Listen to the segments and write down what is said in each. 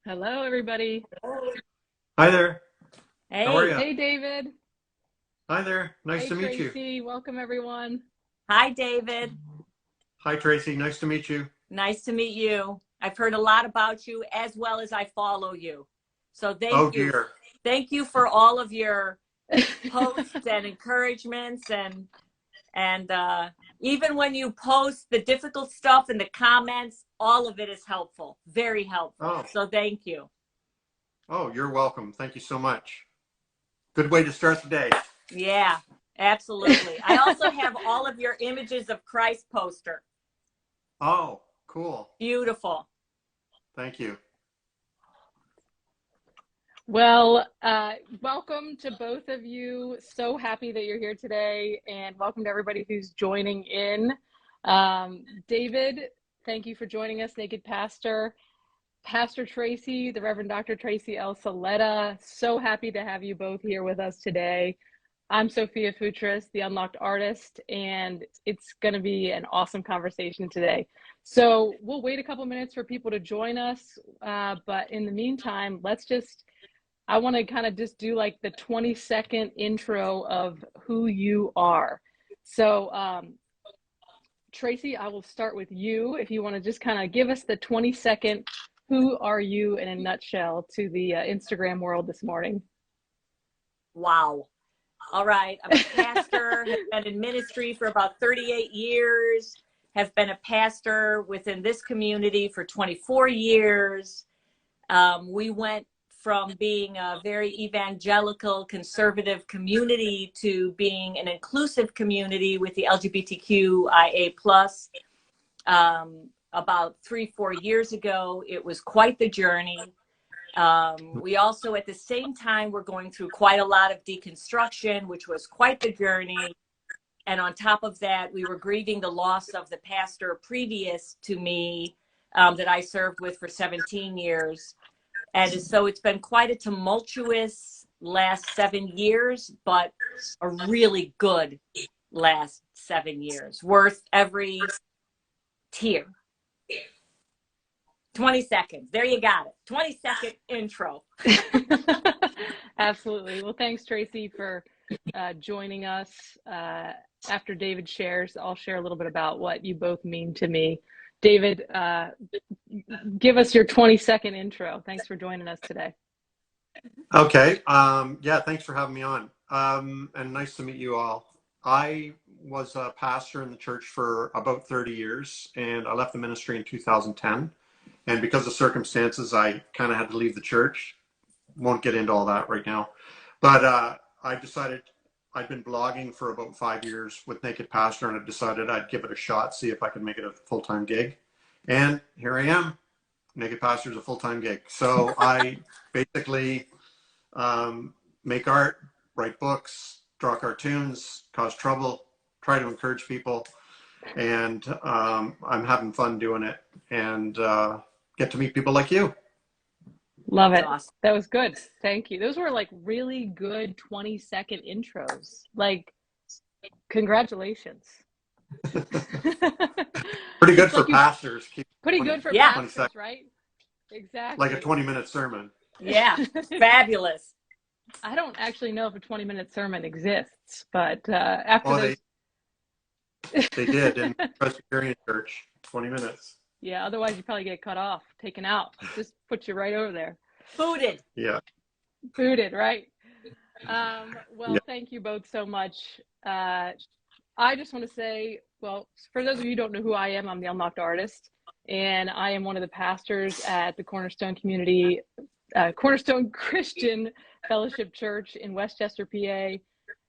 Hello, everybody. Hi there. How are Hey, you? Hey, David. Hi there. Nice Hey, to meet you. Tracy. Welcome, everyone. hi, David. Hi, Tracy. Nice to meet you. Nice to meet you. I've heard a lot about you as well as I follow you. So thank Oh, you. dear. Thank you for all of your posts and encouragements and even when you post the difficult stuff in the comments, all of it is helpful. Very helpful. Oh, So thank you. oh, you're welcome. Thank you so much. Good way to start the day. Yeah, absolutely. I also have all of your images of Christ poster. Oh, cool. Beautiful. Thank you. Well, welcome to both of you. So happy that you're here today, and welcome to everybody who's joining in. David, thank you for joining us, Naked Pastor. Pastor Tracy, the Reverend Dr. Tracy L. Saletta, so happy to have you both here with us today. I'm Sophia Futris, the Unlocked Artist, and it's going to be an awesome conversation today. So we'll wait a couple minutes for people to join us, but in the meantime, I want to kind of just do like the 20-second intro of who you are. So Tracy, I will start with you. If you want to just kind of give us the 20-second, who are you in a nutshell to the Instagram world this morning? Wow. All right. I'm a pastor, have been in ministry for about 38 years, have been a pastor within this community for 24 years. We went from being a very evangelical, conservative community to being an inclusive community with the LGBTQIA+. About 3-4 years ago. It was quite the journey. We also, at the same time, were going through quite a lot of deconstruction, which was quite the journey. And on top of that, we were grieving the loss of the pastor previous to me that I served with for 17 years. And so it's been quite a tumultuous last 7 years, but a really good last 7 years, worth every tear. 20 seconds. There you got it. 20-second intro. Absolutely. Well, thanks, Tracy, for joining us. After David shares, I'll share a little bit about what you both mean to me. David, give us your 20-second intro. Thanks for joining us today. Okay. Yeah, thanks for having me on. And nice to meet you all. I was a pastor in the church for about 30 years, and I left the ministry in 2010. And because of circumstances, I kind of had to leave the church. Won't get into all that right now. But I decided I'd been blogging for about 5 years with Naked Pastor, and I decided I'd give it a shot, see if I could make it a full-time gig. And here I am. Naked Pastor is a full-time gig. So I basically make art, write books, draw cartoons, cause trouble, try to encourage people. And I'm having fun doing it, and get to meet people like you. Love That's it. awesome. That was good. Thank you. Those were like really good 20-second intros. Like, congratulations. Pretty good It's for like you, pastors. Keep pretty 20, good for Yeah. 20 pastors, seconds, right? like a Exactly. 20-minute sermon. Yeah. Fabulous. I don't actually know if a 20-minute sermon exists, but after Oh, those, they did in Presbyterian Church, 20 minutes. yeah, otherwise you probably get cut off, taken out. Just put you right over there. Booted. Yeah. Booted, right? Yeah. Well, thank you both so much. I just want to say, well, for those of you who don't know who I am, I'm the Unlocked Artist, and I am one of the pastors at the Cornerstone Christian Fellowship Church in Westchester, PA.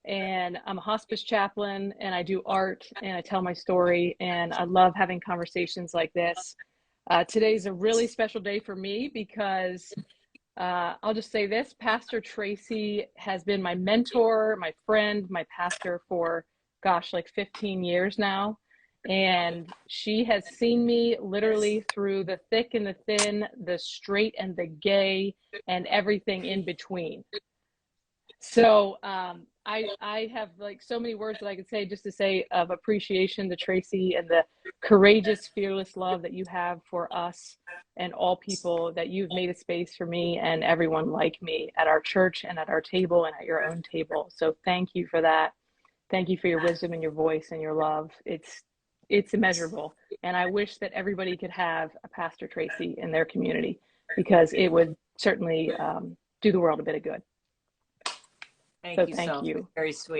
And I'm a hospice chaplain, and I do art, and I tell my story, and I love having conversations like this. Today's a really special day for me because I'll just say this: Pastor Tracy has been my mentor, my friend, my pastor for, gosh, like 15 years now. And she has seen me literally through the thick and the thin, the straight and the gay, and everything in between. So I have like so many words that I could say just to say of appreciation to Tracy and the courageous, fearless love that you have for us and all people, that you've made a space for me and everyone like me at our church and at our table and at your own table. So thank you for that. Thank you for your wisdom and your voice and your love. It's immeasurable. And I wish that everybody could have a Pastor Tracy in their community, because it would certainly do the world a bit of good. Thank you. Very sweet.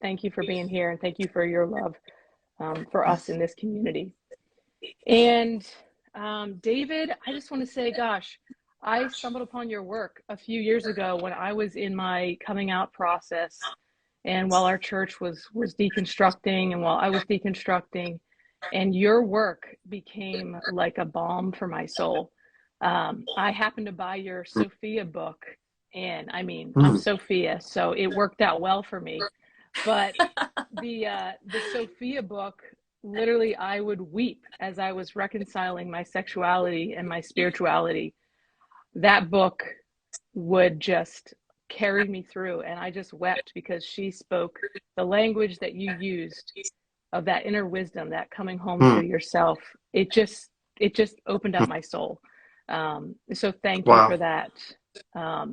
Thank you for being here, and thank you for your love for us in this community. And David, I just want to say, gosh, I stumbled upon your work a few years ago when I was in my coming out process, and while our church was deconstructing, and while I was deconstructing, and your work became like a balm for my soul. I happened to buy your Sophia book. And I mean, I'm Sophia, so it worked out well for me. But the Sophia book, literally, I would weep as I was reconciling my sexuality and my spirituality. That book would just carry me through, and I just wept because she spoke the language that you used of that inner wisdom, that coming home to yourself. It just opened up my soul. So thank you for that.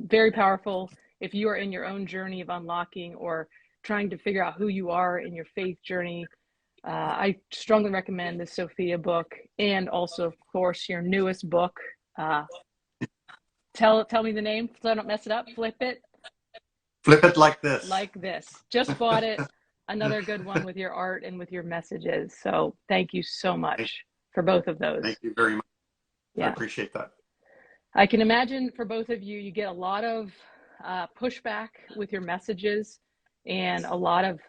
Very powerful. If you are in your own journey of unlocking or trying to figure out who you are in your faith journey, I strongly recommend the Sophia book, and also, of course, your newest book. Tell me the name so I don't mess it up. Flip it like this. Like this. Just bought it. Another good one with your art and with your messages. So thank you so much for both of those. Thank you very much. Yeah. I appreciate that. I can imagine for both of you, you get a lot of pushback with your messages, and a lot of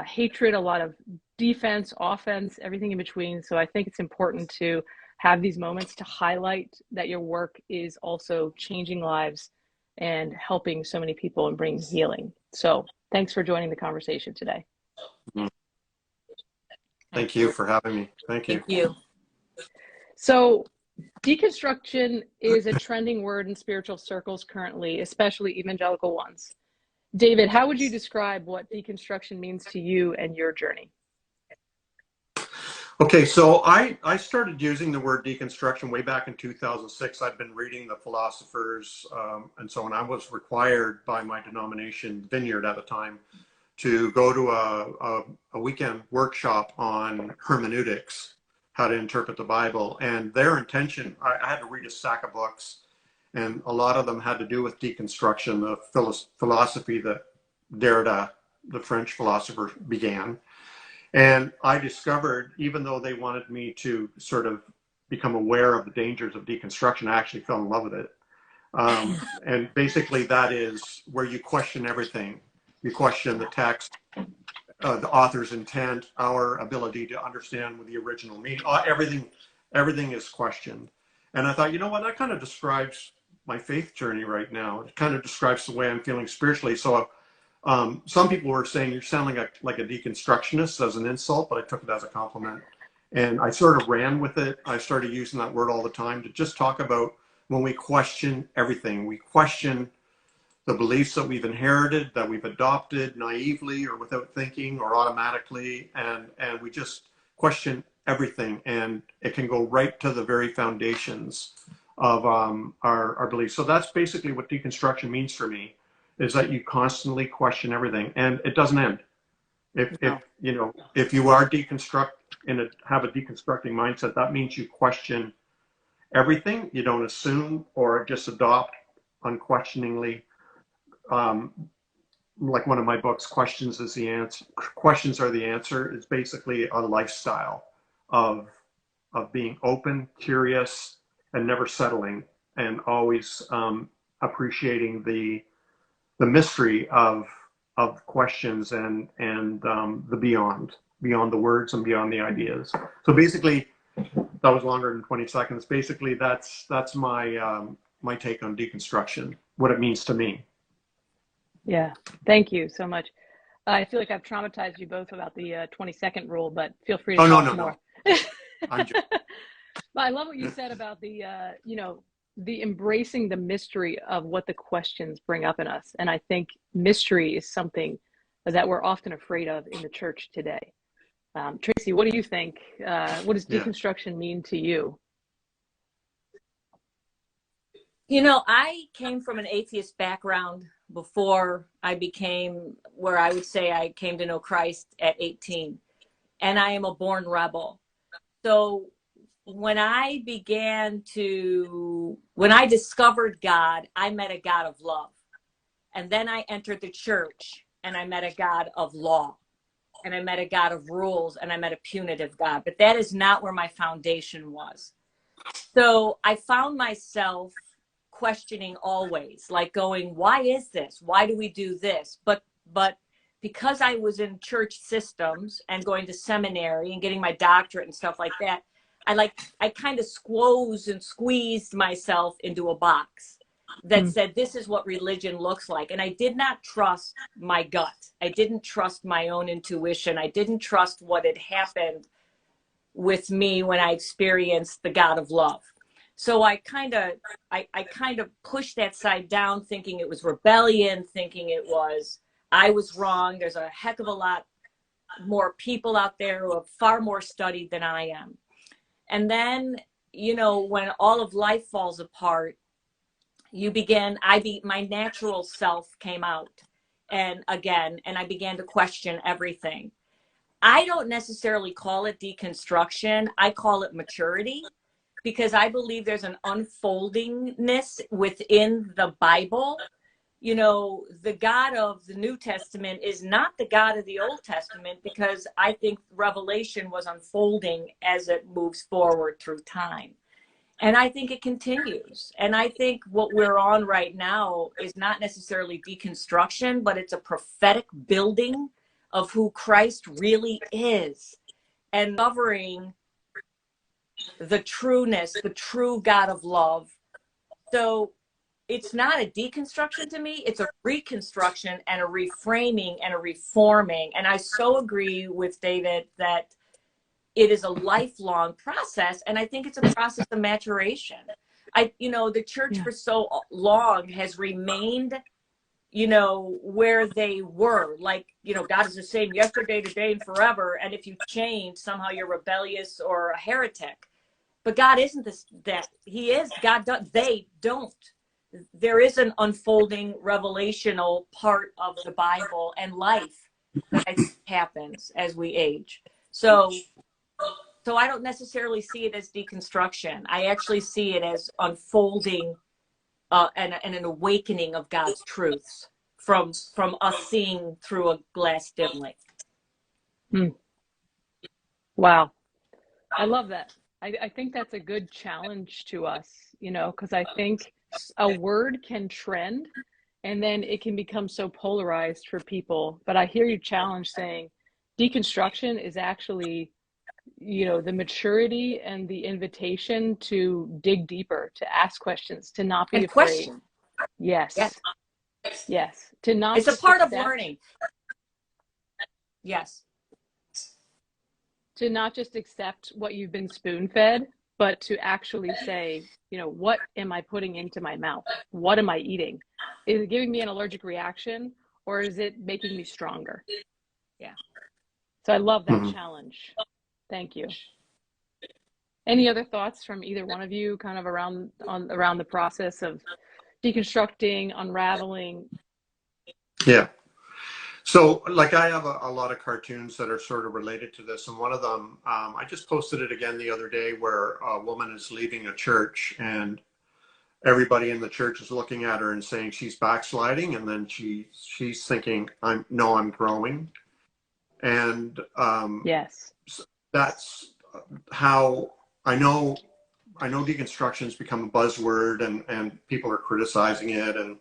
hatred, a lot of defense, offense, everything in between. So I think it's important to have these moments to highlight that your work is also changing lives and helping so many people and bringing healing. So thanks for joining the conversation today. Thank you for having me. Thank you. Thank you. So deconstruction is a trending word in spiritual circles currently, especially evangelical ones. David, how would you describe what deconstruction means to you and your journey? Okay, so I started using the word deconstruction way back in 2006. I'd been reading the philosophers and so on. I was required by my denomination, Vineyard at the time, to go to a weekend workshop on hermeneutics, how to interpret the Bible. And their intention, I had to read a stack of books, and a lot of them had to do with deconstruction, the philosophy that Derrida, the French philosopher, began. And I discovered, even though they wanted me to sort of become aware of the dangers of deconstruction, I actually fell in love with it. And basically that is where you question everything. You question the text, the author's intent, our ability to understand what the original meaning, everything is questioned. And I thought, you know what, that kind of describes my faith journey right now. It kind of describes the way I'm feeling spiritually. So some people were saying you're sounding like a deconstructionist as an insult, but I took it as a compliment. And I sort of ran with it. I started using that word all the time to just talk about when we question everything. We question the beliefs that we've inherited, that we've adopted naively or without thinking or automatically, and we just question everything. And it can go right to the very foundations of our beliefs. So that's basically what deconstruction means for me, is that you constantly question everything, and it doesn't end. If you are have a deconstructing mindset, that means you question everything. You don't assume or just adopt unquestioningly. Like one of my books, Questions is the Answer. Questions are the answer. It's basically a lifestyle of being open, curious, and never settling, and always appreciating the mystery of questions and the beyond the words and beyond the ideas. So basically, that was longer than 20 seconds. Basically, that's my my take on deconstruction, what it means to me. Yeah, thank you so much. I feel like I've traumatized you both about the 20-second rule, but feel free to talk more. No. I'm just... But I love what you said about the the embracing the mystery of what the questions bring up in us. And I think mystery is something that we're often afraid of in the church today. Tracy, what do you think? What does deconstruction mean to you? You know, I came from an atheist background before I became where I would say I came to know Christ at 18. And I am a born rebel. So when I discovered God, I met a God of love. And then I entered the church and I met a God of law. And I met a God of rules, and I met a punitive God. But that is not where my foundation was. So I found myself questioning always, like going, why is this? Why do we do this? But because I was in church systems and going to seminary and getting my doctorate and stuff like that, I kind of squeezed myself into a box that said, this is what religion looks like. And I did not trust my gut. I didn't trust my own intuition. I didn't trust what had happened with me when I experienced the God of love. So I kind of pushed that side down, thinking it was rebellion, thinking I was wrong. There's a heck of a lot more people out there who have far more studied than I am. And then, you know, when all of life falls apart, my natural self came out and I began to question everything. I don't necessarily call it deconstruction. I call it maturity, because I believe there's an unfoldingness within the Bible. You know, the God of the New Testament is not the God of the Old Testament, because I think Revelation was unfolding as it moves forward through time. And I think it continues. And I think what we're on right now is not necessarily deconstruction, but it's a prophetic building of who Christ really is, and covering the trueness, the true God of love. So it's not a deconstruction to me. It's a reconstruction and a reframing and a reforming. And I so agree with David that it is a lifelong process. And I think it's a process of maturation. The church for so long has remained, where they were. Like, God is the same yesterday, today, and forever. And if you change, somehow you're rebellious or a heretic. But God isn't that. He is. God does. They don't. There is an unfolding revelational part of the Bible and life that happens as we age. So I don't necessarily see it as deconstruction. I actually see it as unfolding and an awakening of God's truths from us seeing through a glass dimly. Wow. I love that. I think that's a good challenge to us, because I think a word can trend and then it can become so polarized for people. But I hear you challenge saying deconstruction is actually, the maturity and the invitation to dig deeper, to ask questions, to not be and afraid. Question. Yes. To not. It's a part of learning. Yes. To not just accept what you've been spoon-fed, but to actually say, what am I putting into my mouth? What am I eating? Is it giving me an allergic reaction, or is it making me stronger? Yeah. So I love that challenge. Thank you. Any other thoughts from either one of you kind of around the process of deconstructing, unraveling? Yeah. So, like, I have a lot of cartoons that are sort of related to this. And one of them, I just posted it again the other day, where a woman is leaving a church and everybody in the church is looking at her and saying she's backsliding. And then she's thinking, I'm growing. And yes, that's how I know deconstruction's become a buzzword, and people are criticizing it, and,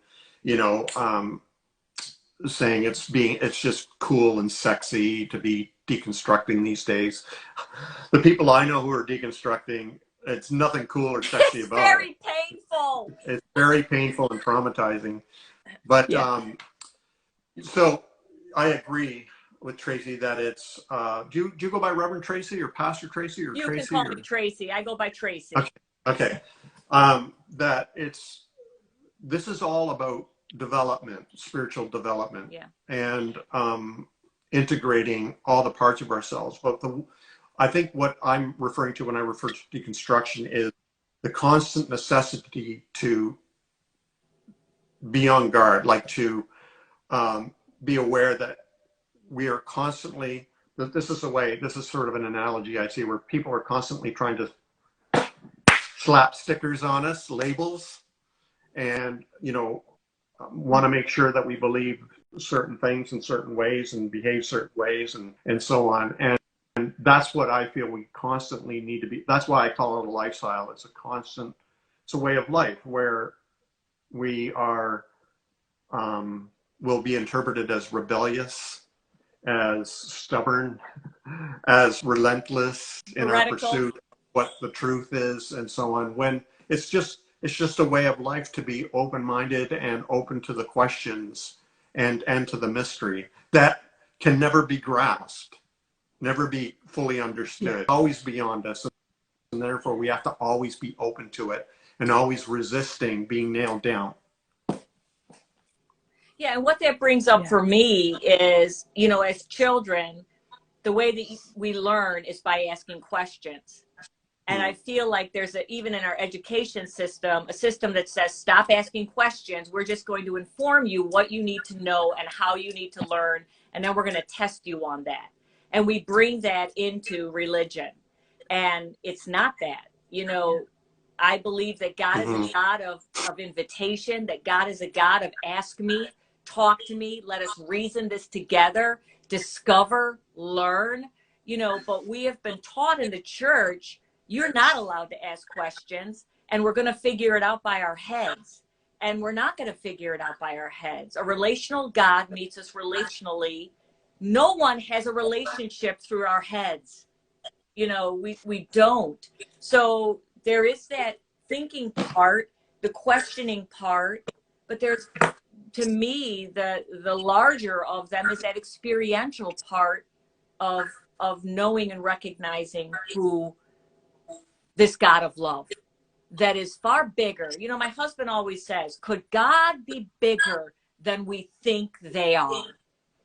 saying it's just cool and sexy to be deconstructing these days. The people I know who are deconstructing, it's nothing cool or sexy about it. It's very painful. It's very painful and traumatizing. But so I agree with Tracy that it's do you go by Reverend Tracy or Pastor Tracy or you Tracy? You can call me Tracy. I go by Tracy. Okay. That this is all about development, spiritual development, Yeah. and integrating all the parts of ourselves. But I think what I'm referring to when I refer to deconstruction is the constant necessity to be on guard, like to be aware that we are constantly, this is sort of an analogy I see where people are constantly trying to slap stickers on us, labels, and, want to make sure that we believe certain things in certain ways and behave certain ways and so on. And that's what I feel we constantly need to be. That's why I call it a lifestyle. It's a way of life where we are, will be interpreted as rebellious, as stubborn, as relentless in our pursuit of what the truth is and so on, when it's just a way of life to be open-minded and open to the questions and to the mystery that can never be grasped, never be fully understood, always beyond us. And therefore we have to always be open to it and always resisting being nailed down. Yeah, and what that brings up for me is, as children, the way that we learn is by asking questions. And I feel like there's even in our education system, a system that says, stop asking questions. We're just going to inform you what you need to know and how you need to learn. And then we're going to test you on that. And we bring that into religion. And it's not that. I believe that God is a God of invitation, that God is a God of ask me, talk to me, let us reason this together, discover, learn, but we have been taught in the church, you're not allowed to ask questions, and we're going to figure it out by our heads. And we're not going to figure it out by our heads. A relational God meets us relationally. No one has a relationship through our heads. We don't. So there is that thinking part, the questioning part, but there's, to me, the larger of them is that experiential part of knowing and recognizing who this God of love that is far bigger. My husband always says, could God be bigger than we think they are?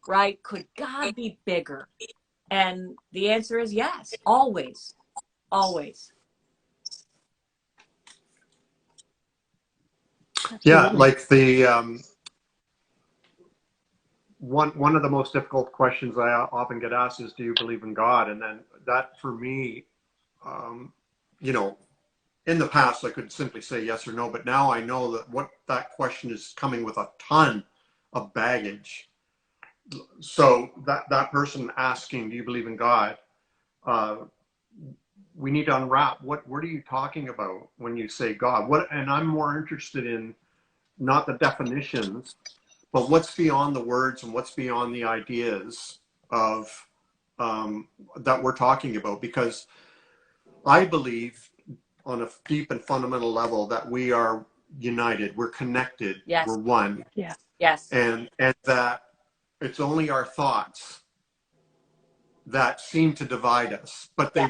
Right? Could God be bigger? And the answer is yes, always, always. Yeah, like the one of the most difficult questions I often get asked is, do you believe in God? And then that for me, in the past I could simply say yes or no, but now I know that that question is coming with a ton of baggage. So that person asking, do you believe in God? We need to unwrap what are you talking about when you say God? And I'm more interested in not the definitions, but what's beyond the words and what's beyond the ideas of that we're talking about. Because I believe on a deep and fundamental level that we are united, we're connected, we're one. Yeah. Yes. And that it's only our thoughts that seem to divide us, but they're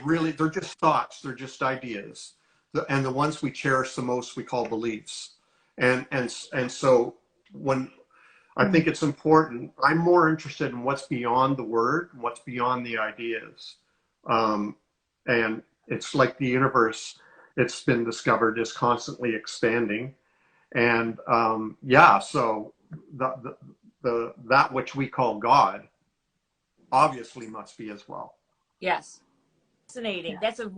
just thoughts, they're just ideas. And the ones we cherish the most we call beliefs. And so when I think it's important, I'm more interested in what's beyond the word, what's beyond the ideas. And it's like the universe, it's been discovered, is constantly expanding. And so that which we call God obviously must be as well. Yes. Fascinating. That's a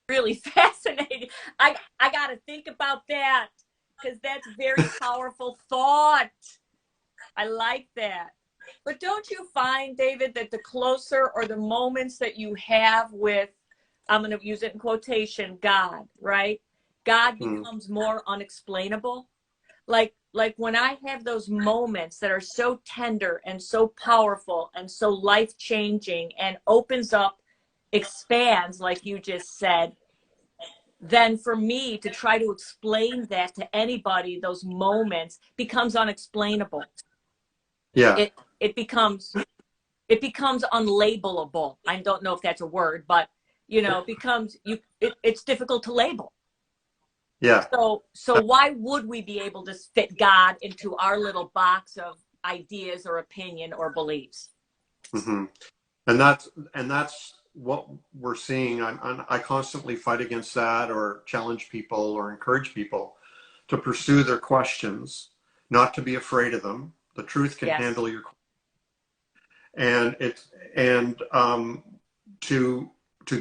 really fascinating. I got to think about that, because that's very powerful thought. I like that. But don't you find, David, that the closer or the moments that you have with, I'm going to use it in quotation, God, right? God becomes more unexplainable. Like when I have those moments that are so tender and so powerful and so life-changing and opens up, expands, like you just said, then for me to try to explain that to anybody, those moments becomes unexplainable. Yeah. It becomes unlabelable. I don't know if that's a word, but it's difficult to label. Yeah. So why would we be able to fit God into our little box of ideas or opinion or beliefs? Mm-hmm. And that's what we're seeing. I constantly fight against that, or challenge people, or encourage people to pursue their questions, not to be afraid of them. The truth can Yes. handle your, and it's, and to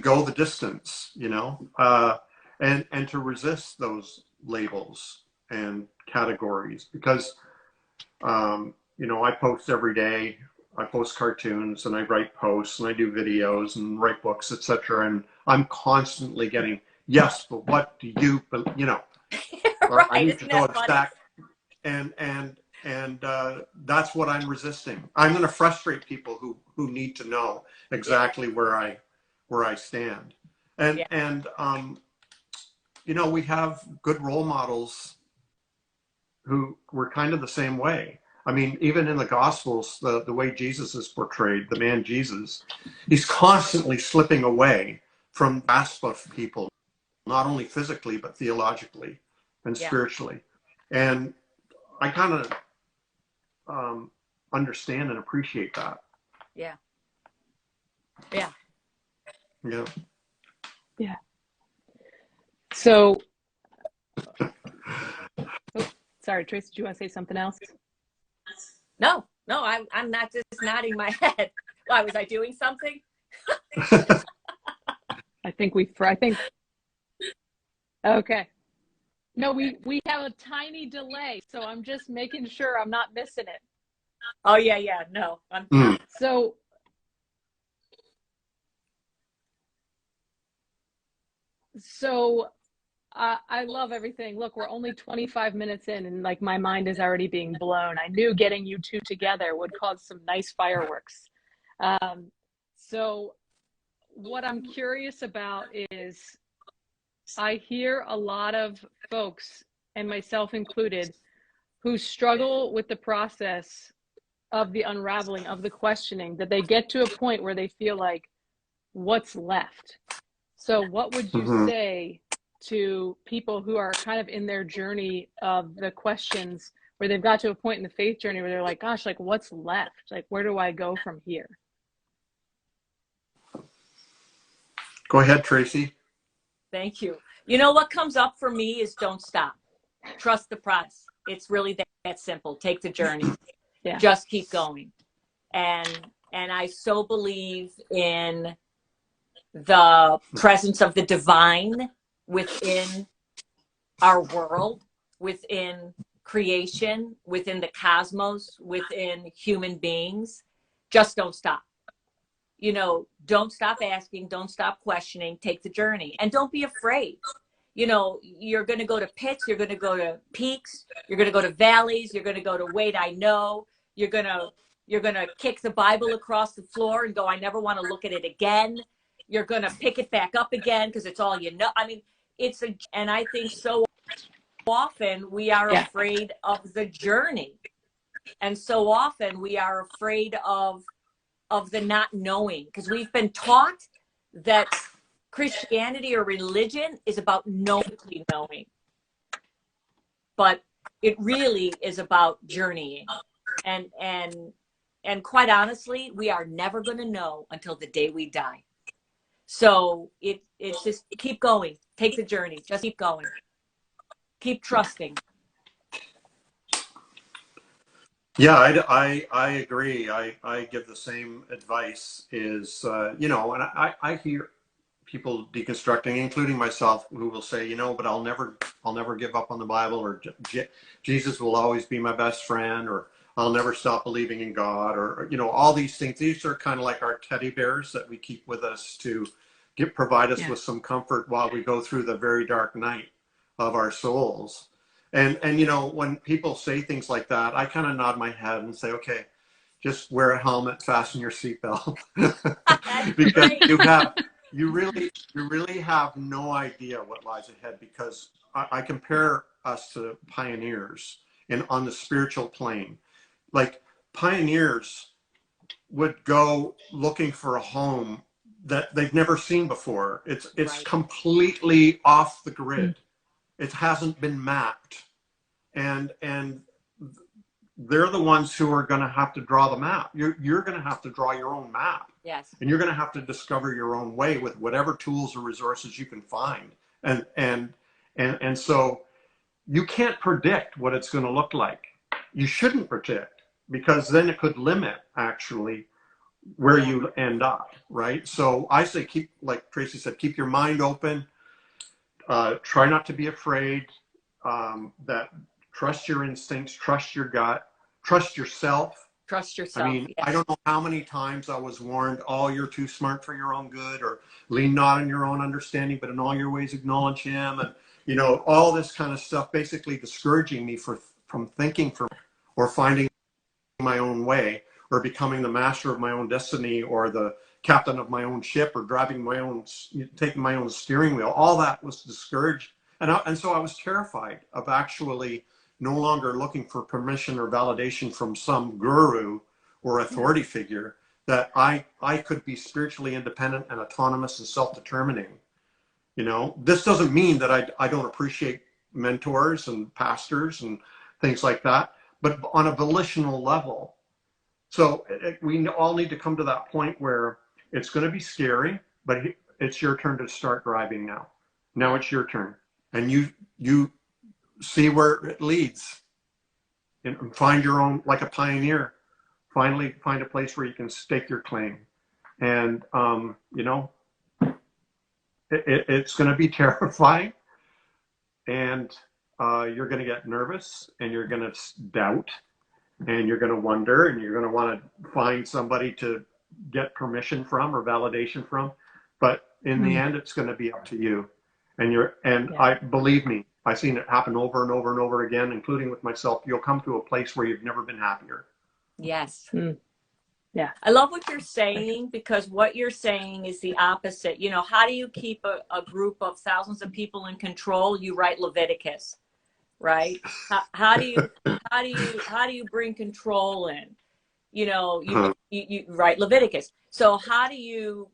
go the distance, you know, and to resist those labels and categories, because you know, I post every day. I post cartoons and I write posts and I do videos and write books, etc. And I'm constantly getting, yes, but what do you, you know, Right. I need Isn't to know that funny? exact, and that's what I'm resisting. I'm going to frustrate people who need to know exactly where I stand. And you know, we have good role models who were kind of the same way. I mean, even in the Gospels, the way Jesus is portrayed, the man Jesus, he's constantly slipping away from the grasp of people, not only physically, but theologically and spiritually. And I kind of understand and appreciate that. Yeah. Yeah. Yeah. Yeah. So, oh, sorry, Tracy, do you want to say something else? No, I'm not just nodding my head. Why, was I doing something? I think, okay. No, we have a tiny delay, so I'm just making sure I'm not missing it. Oh, yeah. No, I'm So I love everything. Look, we're only 25 minutes in, and like my mind is already being blown. I knew getting you two together would cause some nice fireworks. So what I'm curious about is, I hear a lot of folks, and myself included, who struggle with the process of the unraveling, of the questioning, that they get to a point where they feel like, what's left? So what would you Mm-hmm. say to people who are kind of in their journey of the questions, where they've got to a point in the faith journey where they're like, gosh, like what's left? Like, where do I go from here? Go ahead, Tracy. Thank you. You know, what comes up for me is don't stop. Trust the process. It's really that simple. Take the journey. Yeah. Just keep going. And I so believe in the presence of the divine within our world, within creation, within the cosmos, within human beings. Just don't stop. You know, don't stop asking, don't stop questioning, take the journey, and don't be afraid. You know, you're going to go to pits, you're going to go to peaks, you're going to go to valleys, you're going to go to wait, I know, you're going to kick the Bible across the floor and go, I never want to look at it again. You're going to pick it back up again because it's all you know. I mean, and I think so often we are afraid of the journey. And so often we are afraid of the not knowing, because we've been taught that Christianity or religion is about knowing, but it really is about journeying. And quite honestly, we are never going to know until the day we die. So it's just keep going, take the journey, just keep going, keep trusting. Yeah, I agree. I give the same advice. Is you know, and I hear people deconstructing, including myself, who will say, you know, but I'll never give up on the Bible, or Jesus will always be my best friend, or I'll never stop believing in God, or you know, all these things. These are kind of like our teddy bears that we keep with us to provide us with some comfort while we go through the very dark night of our souls. And you know, when people say things like that, I kind of nod my head and say, okay, just wear a helmet, fasten your seatbelt, because you really have no idea what lies ahead. Because I compare us to pioneers on the spiritual plane. Like, pioneers would go looking for a home that they've never seen before. It's completely off the grid. It hasn't been mapped. And they're the ones who are going to have to draw the map. You're going to have to draw your own map. Yes. And you're going to have to discover your own way with whatever tools or resources you can find. And so you can't predict what it's going to look like. You shouldn't predict, because then it could limit actually where you end up, right? So I say keep, like Tracy said, keep your mind open. Try not to be afraid. That trust your instincts, trust your gut, trust yourself. Trust yourself. I mean, yes. I don't know how many times I was warned, oh, you're too smart for your own good, or lean not on your own understanding, but in all your ways acknowledge him. And, you know, all this kind of stuff, basically discouraging me from thinking or finding my own way, or becoming the master of my own destiny, or the captain of my own ship, or taking my own steering wheel. All that was discouraged. And so I was terrified of actually no longer looking for permission or validation from some guru or authority figure, that I could be spiritually independent and autonomous and self-determining. You know, this doesn't mean that I don't appreciate mentors and pastors and things like that, but on a volitional level. So we all need to come to that point where it's going to be scary, but it's your turn to start driving now. Now it's your turn. And you see where it leads, and find your own, like a pioneer, finally find a place where you can stake your claim. And, you know, it's going to be terrifying, and you're going to get nervous, and you're going to doubt, and you're going to wonder, and you're going to want to find somebody to get permission from or validation from. But in the end, it's going to be up to you. And I believe me, I've seen it happen over and over and over again, including with myself. You'll come to a place where you've never been happier. Yes. Yeah. I love what you're saying, because what you're saying is the opposite. You know, how do you keep a group of thousands of people in control? You write Leviticus, right? How do you bring control in? You know, you write Leviticus. So how do you,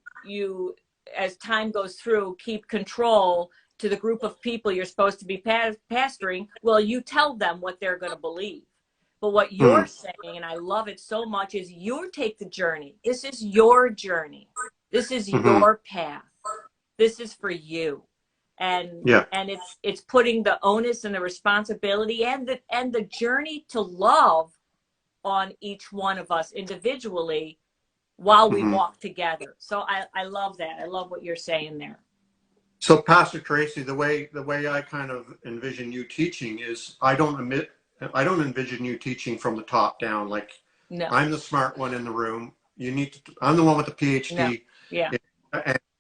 as time goes through, keep control to the group of people you're supposed to be pastoring? Well, you tell them what they're going to believe. But what you're saying, and I love it so much, is you take the journey. This is your journey. This is your path. This is for you. And it's putting the onus and the responsibility and the journey to love on each one of us individually while we walk together. So I love that. I love what you're saying there. So Pastor Tracy, the way I kind of envision you teaching is, I don't envision you teaching from the top down. Like, no. I'm the smart one in the room. I'm the one with the PhD. No. Yeah.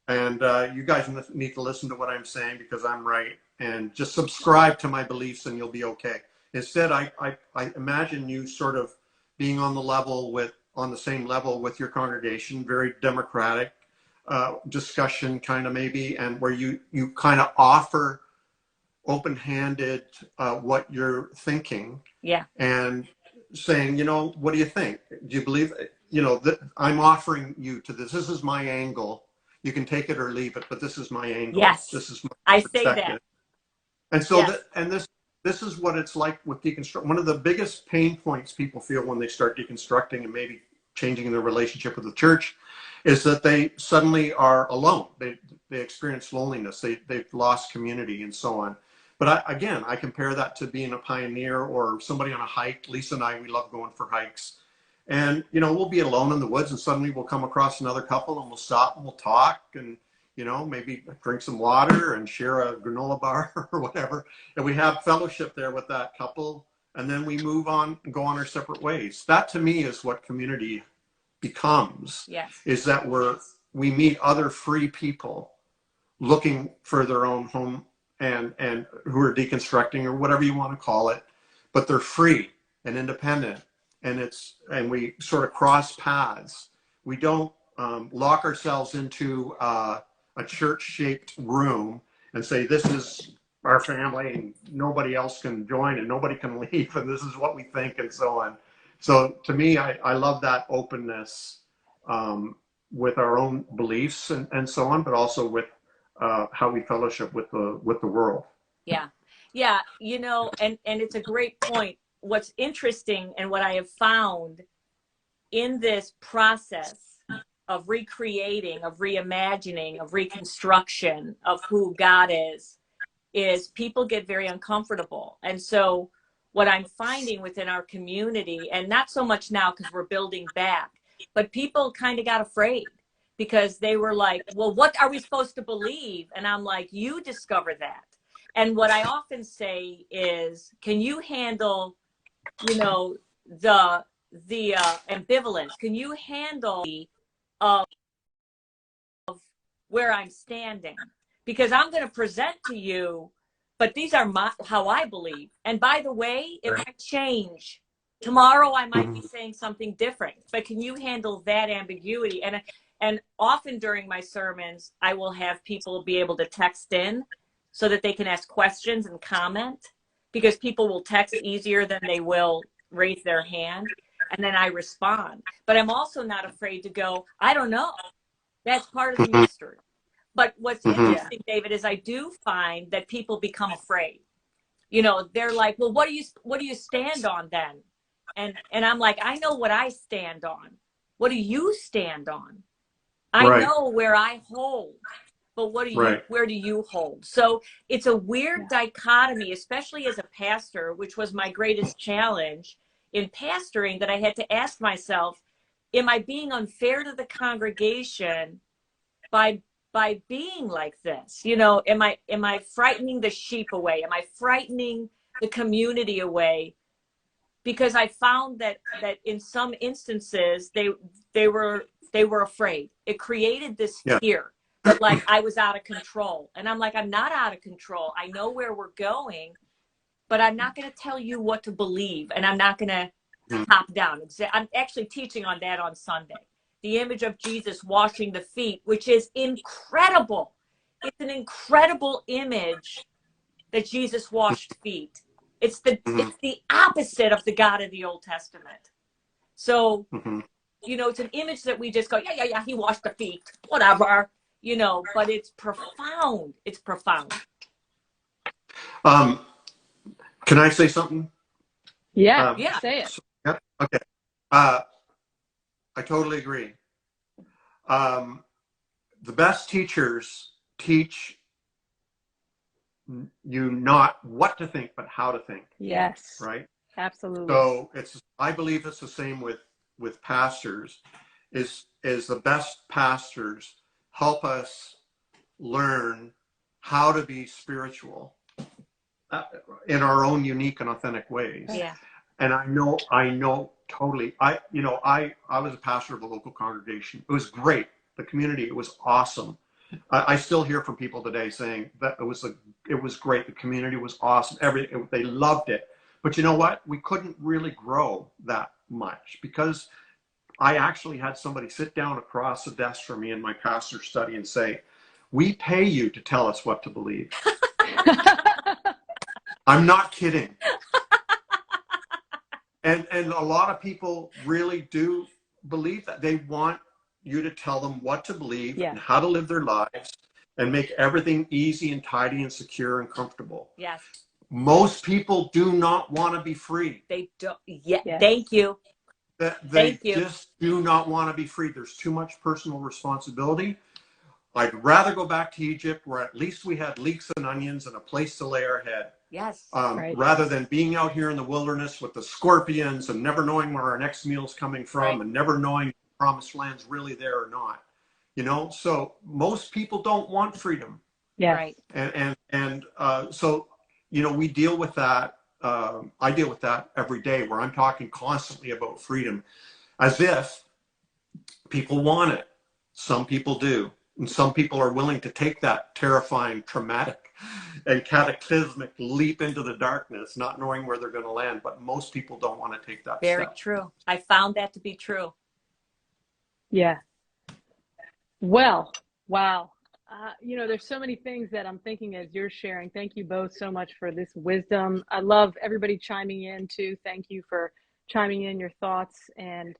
And you guys need to listen to what I'm saying, because I'm right, and just subscribe to my beliefs and you'll be okay. Instead, I imagine you sort of being on the same level with your congregation, very democratic discussion kind of maybe, and where you kind of offer open-handed what you're thinking, and saying, you know, what do you think? Do you believe, you know, that I'm offering you to this? This is my angle. You can take it or leave it, but this is my angle. Yes, this is my I say that. And so this is what it's like with deconstruct. One of the biggest pain points people feel when they start deconstructing and maybe changing their relationship with the church is that they suddenly are alone. They experience loneliness. They've lost community and so on. But I compare that to being a pioneer or somebody on a hike. Lisa and I, we love going for hikes. And, you know, we'll be alone in the woods, and suddenly we'll come across another couple, and we'll stop and we'll talk, and, you know, maybe drink some water and share a granola bar or whatever. And we have fellowship there with that couple. And then we move on and go on our separate ways. That to me is what community becomes. Yes. Is that we meet other free people looking for their own home, and who are deconstructing, or whatever you want to call it, but they're free and independent, and we sort of cross paths. We don't lock ourselves into a church-shaped room and say, this is our family and nobody else can join and nobody can leave, and this is what we think, and so on. So to me, I love that openness with our own beliefs and so on, but also with how we fellowship with the world. Yeah. Yeah, and it's a great point. What's interesting and what I have found in this process of recreating, of reimagining, of reconstruction of who God is people get very uncomfortable. And so what I'm finding within our community, and not so much now because we're building back, but people kind of got afraid because they were like, well, what are we supposed to believe? And I'm like, you discover that. And what I often say is, can you handle, the ambivalence? Can you handle the of where I'm standing? Because I'm going to present to you, but these are how I believe. And by the way, it might change. Tomorrow I might be saying something different, but can you handle that ambiguity? And often during my sermons, I will have people be able to text in so that they can ask questions and comment, because people will text easier than they will raise their hand. And then I respond. But I'm also not afraid to go, I don't know. That's part of the mystery. But what's interesting, David, is I do find that people become afraid. They're like, well, what do you stand on then? And I'm like, I know what I stand on. What do you stand on? I know where I hold, but where do you hold? So it's a weird dichotomy, especially as a pastor, which was my greatest challenge in pastoring, that I had to ask myself, am I being unfair to the congregation by being like this? Am I frightening the sheep away? Am I frightening the community away? Because I found that in some instances they were afraid. It created this fear that, like, I was out of control. And I'm like, I'm not out of control. I know where we're going, but I'm not going to tell you what to believe, and I'm not going to top down. I'm actually teaching on that on Sunday. The image of Jesus washing the feet, which is incredible. It's an incredible image that Jesus washed feet. It's the opposite of the God of the Old Testament. So, it's an image that we just go, yeah, he washed the feet, whatever, but it's profound. It's profound. Can I say something? Yeah, say it. Okay. I totally agree. The best teachers teach you not what to think, but how to think. Yes. Right? Absolutely. So I believe it's the same with pastors, is the best pastors help us learn how to be spiritual in our own unique and authentic ways. Yeah. And I know totally. I was a pastor of a local congregation. It was great. The community, it was awesome. I still hear from people today saying that it was great. The community was awesome. They loved it. But you know what? We couldn't really grow that much because I actually had somebody sit down across the desk from me in my pastor's study and say, "We pay you to tell us what to believe." I'm not kidding. And a lot of people really do believe that. They want you to tell them what to believe and how to live their lives and make everything easy and tidy and secure and comfortable. Yes. Most people do not want to be free. They don't. Yeah. Yes. Thank you. They just do not want to be free. There's too much personal responsibility. I'd rather go back to Egypt, where at least we had leeks and onions and a place to lay our head. Yes. Rather than being out here in the wilderness with the scorpions and never knowing where our next meal's coming from and never knowing if the promised land's really there or not. So most people don't want freedom. Yeah. Right. And so, we deal with that. I deal with that every day, where I'm talking constantly about freedom as if people want it. Some people do. And some people are willing to take that terrifying, traumatic, and cataclysmic leap into the darkness, not knowing where they're going to land. But most people don't want to take that step. Very true. I found that to be true. Yeah. Well, wow. There's so many things that I'm thinking as you're sharing. Thank you both so much for this wisdom. I love everybody chiming in too. Thank you for chiming in your thoughts. And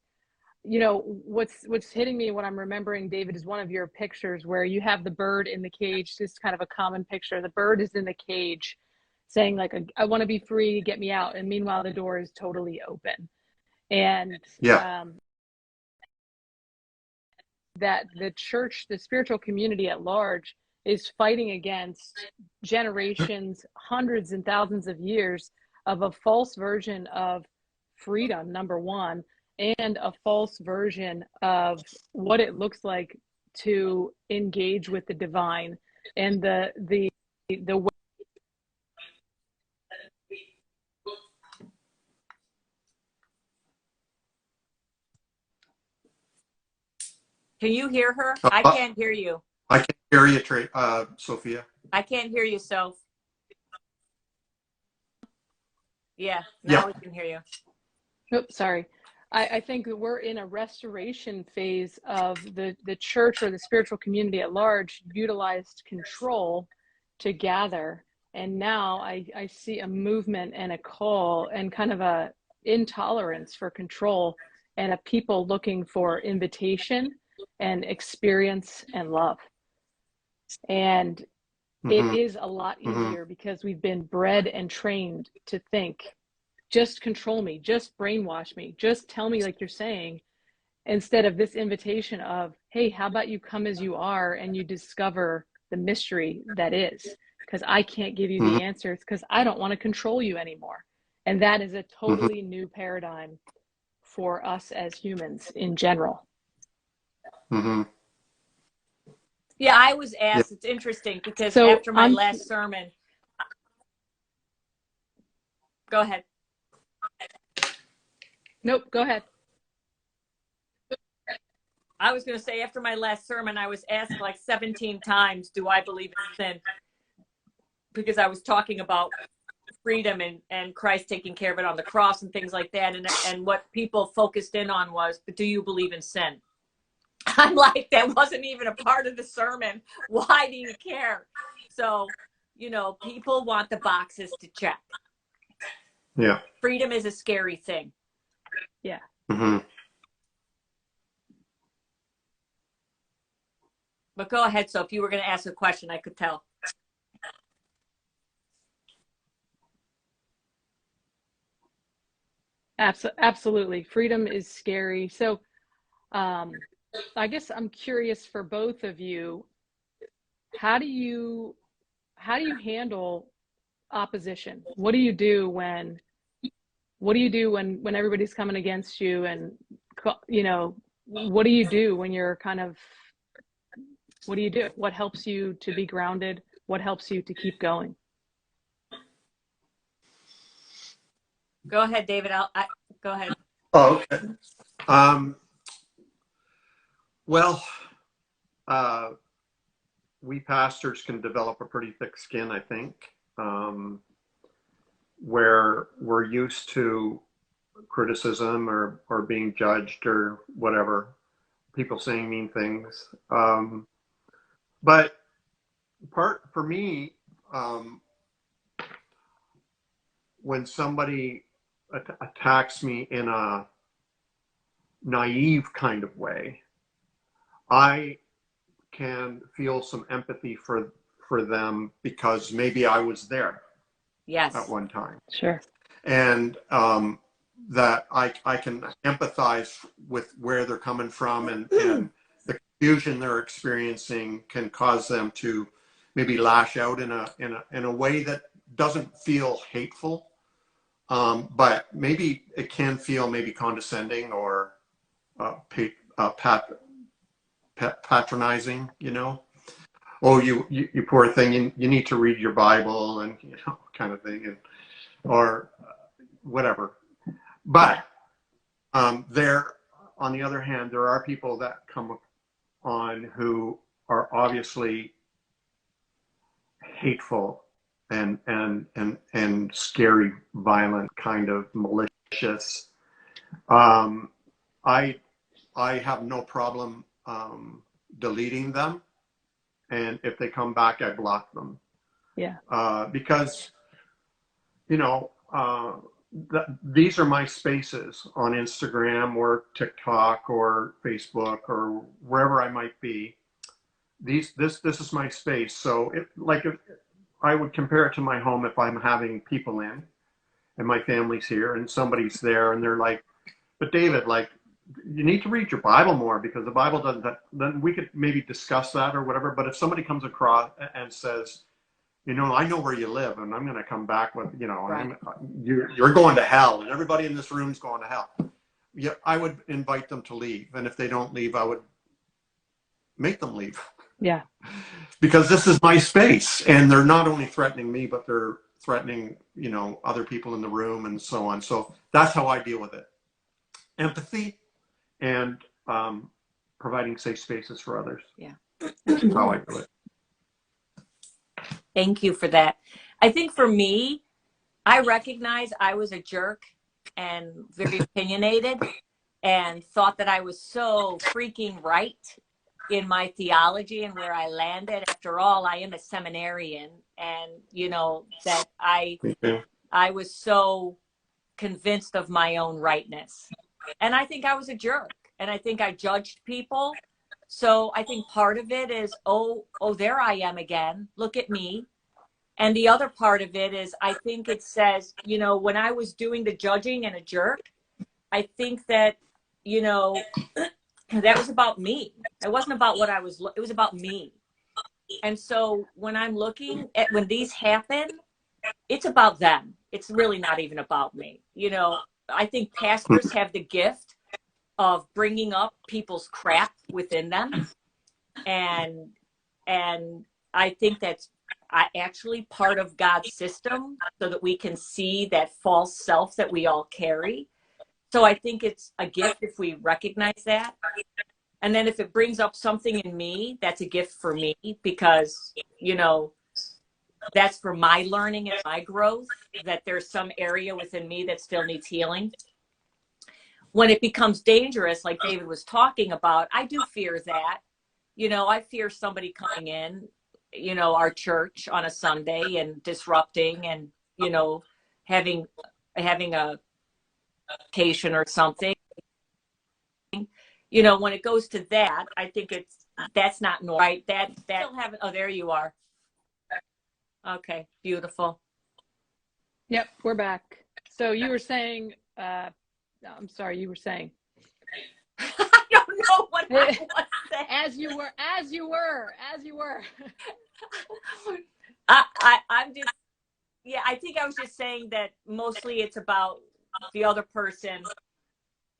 what's hitting me, what I'm remembering, David, is one of your pictures where you have the bird in the cage. Just kind of a common picture. The bird is in the cage, saying like, I want to be free, get me out. And meanwhile, the door is totally open. And Yeah. That the church, the spiritual community at large, is fighting against generations, hundreds and thousands of years of a false version of freedom, number one, and a false version of what it looks like to engage with the divine and the way. Can you hear her? I can't hear you. I can hear you, Sophia. I can't hear you, Soph. Yeah, now we can hear you. Oops, sorry. I think that we're in a restoration phase of the church, or the spiritual community at large utilized control to gather. And now I see a movement and a call and kind of a intolerance for control, and a people looking for invitation and experience and love. And it is a lot easier because we've been bred and trained to think, just control me, just brainwash me, just tell me like you're saying, instead of this invitation of, hey, how about you come as you are and you discover the mystery that is, because I can't give you the answers because I don't want to control you anymore. And that is a totally new paradigm for us as humans in general. Yeah, I was asked, it's interesting because after my last sermon, go ahead. Nope, go ahead. I was going to say, after my last sermon, I was asked like 17 times, do I believe in sin? Because I was talking about freedom and Christ taking care of it on the cross and things like that. And what people focused in on was, but do you believe in sin? I'm like, that wasn't even a part of the sermon. Why do you care? So, you know, people want the boxes to check. Yeah. Freedom is a scary thing. Yeah. But go ahead, so if you were going to ask a question, I could tell. Absolutely. Freedom is scary. So I guess I'm curious for both of you, how do you handle opposition? What do you do when everybody's coming against you? And, you know, what do you do when you're what do you do? What helps you to be grounded? What helps you to keep going? Go ahead, David. Go ahead. Oh, okay. Well, we pastors can develop a pretty thick skin, I think, where we're used to criticism or being judged or whatever, people saying mean things. But for me, when somebody attacks me in a naive kind of way, I can feel some empathy for them because maybe I was there at one time. Sure. And that I can empathize with where they're coming from, and the confusion they're experiencing can cause them to maybe lash out in a way that doesn't feel hateful, but maybe it can feel maybe condescending or patronizing, you know. Oh, you poor thing, you need to read your Bible, and you know, kind of thing, and or whatever. But there, on the other hand, there are people that come on who are obviously hateful and scary, violent, kind of malicious. I have no problem deleting them, and if they come back, I block them. Yeah. Because, you know, these are my spaces on Instagram or TikTok or Facebook or wherever I might be. This is my space. So I would compare it to my home if I'm having people in and my family's here and somebody's there and they're like, but David, like, you need to read your Bible more because the Bible doesn't, then we could maybe discuss that or whatever. But if somebody comes across and says, you know, I know where you live and I'm going to come back with, you know, Right. you're going to hell and everybody in this room's going to hell. Yeah, I would invite them to leave. And if they don't leave, I would make them leave. Yeah. Because this is my space and they're not only threatening me, but they're threatening, you know, other people in the room and so on. So that's how I deal with it. Empathy and providing safe spaces for others. Yeah. That's how I do it. Thank you for that. I think for me, I recognize I was a jerk and very opinionated and thought that I was so freaking right in my theology and where I landed. After all, I am a seminarian, and you know that I was so convinced of my own rightness. And I think I was a jerk, and I think I judged people. So I think part of it is, oh, there I am again. Look at me. And the other part of it is, I think it says, you know, when I was doing the judging and a jerk, I think that, you know, that was about me. It wasn't about what I was, it was about me. And so when I'm looking at when these happen, it's about them. It's really not even about me. You know, I think pastors have the gift of bringing up people's crap within them. And I think that's actually part of God's system so that we can see that false self that we all carry. So I think it's a gift if we recognize that. And then if it brings up something in me, that's a gift for me because, you know, that's for my learning and my growth, that there's some area within me that still needs healing. When it becomes dangerous, like David was talking about, I do fear that. You know, I fear somebody coming in, you know, our church on a Sunday and disrupting and, you know, having a vacation or something. You know, when it goes to that, I think that's not normal, right? That oh, there you are. Okay, beautiful. Yep, we're back. So you were saying, I'm sorry, you were saying. I don't know what I was saying. As you were. I'm just, yeah, I think I was just saying that mostly it's about the other person.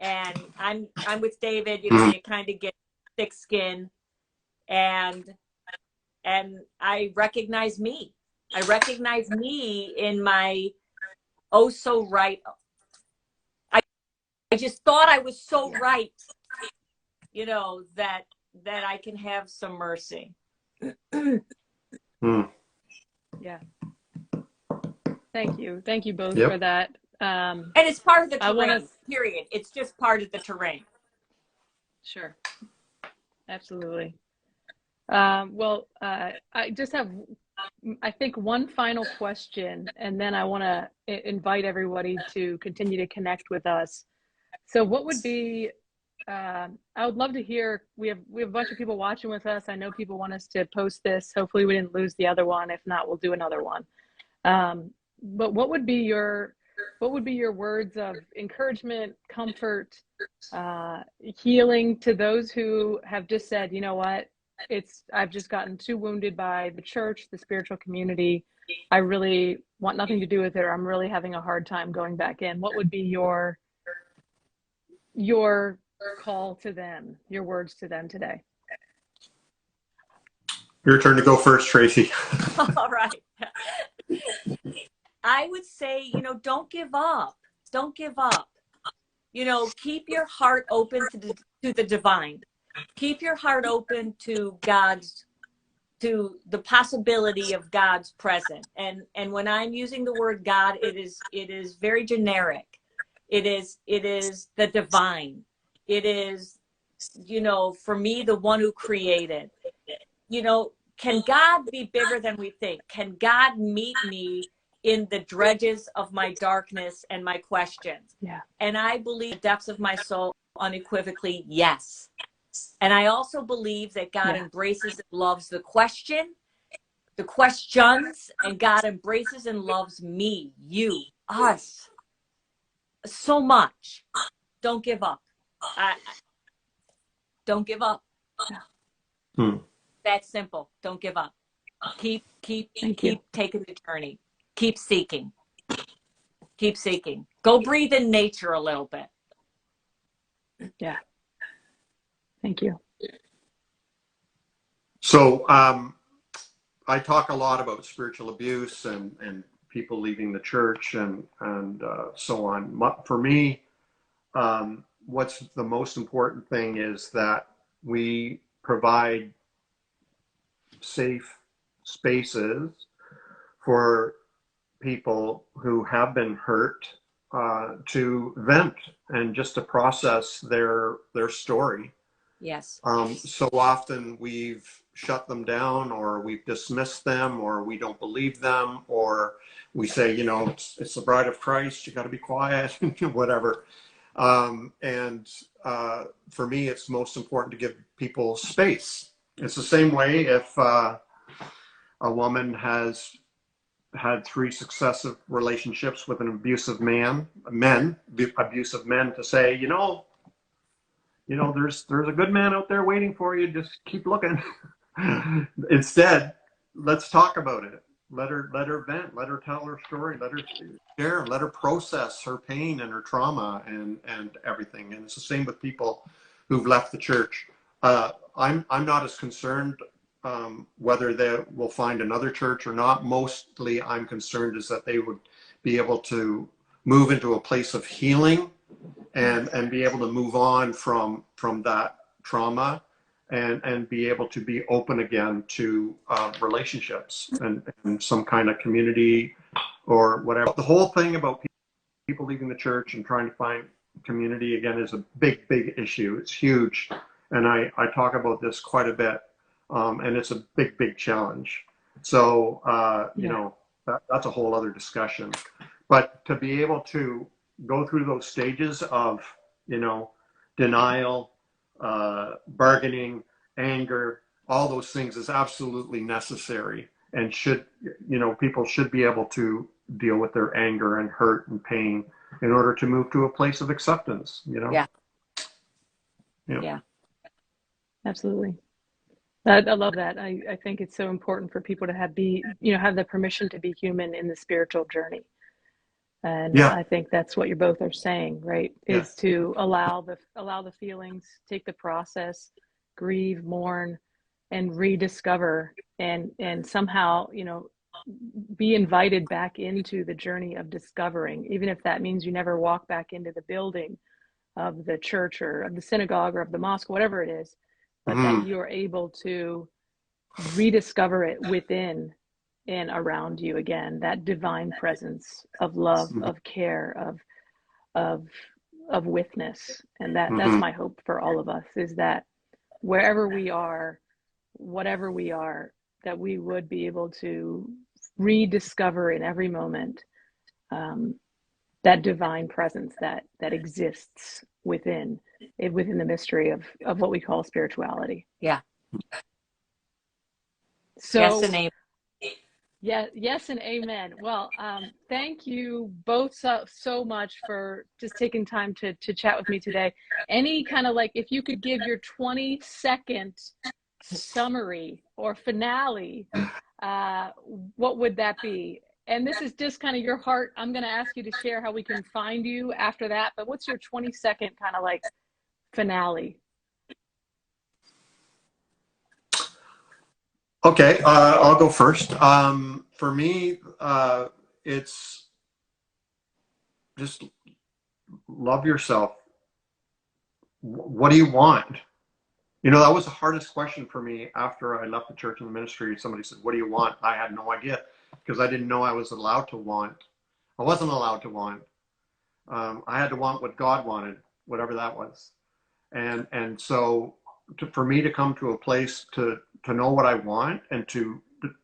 And I'm with David, you know, you kind of get thick skin and I recognize me. I recognize me in my oh so right. I just thought I was so right, you know, that I can have some mercy. Yeah. Thank you both for that. And it's part of the terrain, period. It's just part of the terrain. Sure. Absolutely. Well, I just have, I think, one final question, and then I want to invite everybody to continue to connect with us. So what would be, I would love to hear, we have a bunch of people watching with us. I know people want us to post this. Hopefully we didn't lose the other one. If not, we'll do another one. But what would be your words of encouragement, comfort, healing to those who have just said, you know what, I've just gotten too wounded by the church, the spiritual community. I really want nothing to do with it, or I'm really having a hard time going back in. What would be your call to them, your words to them today? Your turn to go first, Tracy. All right. I would say, you know, don't give up. Don't give up. You know, keep your heart open to the divine. Keep your heart open to the possibility of God's presence. And when I'm using the word God, it is very generic. It is the divine. It is, you know, for me, the one who created. You know, can God be bigger than we think? Can God meet me in the dredges of my darkness and my questions? Yeah. And I believe the depths of my soul unequivocally, yes. And I also believe that God embraces and loves the question, the questions, and God embraces and loves me, you, us so much. Don't give up. Don't give up. That's simple. Don't give up. Keep taking the journey. Keep seeking. Keep seeking. Go breathe in nature a little bit. Yeah. Thank you. So I talk a lot about spiritual abuse and people leaving the church and so on. For me, what's the most important thing is that we provide safe spaces for people who have been hurt to vent and just to process their story. Yes. So often we've shut them down, or we've dismissed them, or we don't believe them, or we say, you know, it's the bride of Christ, you got to be quiet, whatever. And for me, it's most important to give people space. It's the same way if a woman has had 3 successive relationships with an abusive abusive men, to say, you know, there's a good man out there waiting for you. Just keep looking. Instead, let's talk about it. Let her vent. Let her tell her story. Let her share. Let her process her pain and her trauma and everything. And it's the same with people who've left the church. I'm not as concerned whether they will find another church or not. Mostly, I'm concerned is that they would be able to move into a place of healing and be able to move on from that trauma and be able to be open again to relationships and some kind of community or whatever. The whole thing about people leaving the church and trying to find community again is a big issue. It's huge. And I talk about this quite a bit. And it's a big challenge. So, you know, that's a whole other discussion. But to be able to go through those stages of, you know, denial, bargaining, anger, all those things is absolutely necessary, and should, you know, people should be able to deal with their anger and hurt and pain in order to move to a place of acceptance, you know? Yeah. Absolutely. I love that. I think it's so important for people to have the permission to be human in the spiritual journey. And I think that's what you both are saying, right? Is to allow the feelings, take the process, grieve, mourn, and rediscover, and somehow, you know, be invited back into the journey of discovering, even if that means you never walk back into the building of the church or of the synagogue or of the mosque, whatever it is, but that you're able to rediscover it within and around you again, that divine presence of love, of care, of witness. And that's my hope for all of us, is that wherever we are, whatever we are, that we would be able to rediscover in every moment that divine presence that exists within the mystery of what we call spirituality. Yeah. So yes and amen. Yes and amen. Well, thank you both so much for just taking time to chat with me today. Any kind of, like, if you could give your 20-second summary or finale, what would that be? And this is just kind of your heart. I'm going to ask you to share how we can find you after that. But what's your 20-second kind of like finale? Okay, I'll go first. For me, it's just love yourself. What do you want? You know, that was the hardest question for me after I left the church and the ministry. Somebody said, what do you want? I had no idea, because I didn't know I was allowed to want. I wasn't allowed to want. I had to want what God wanted, whatever that was. And so for me to come to a place to know what I want and to,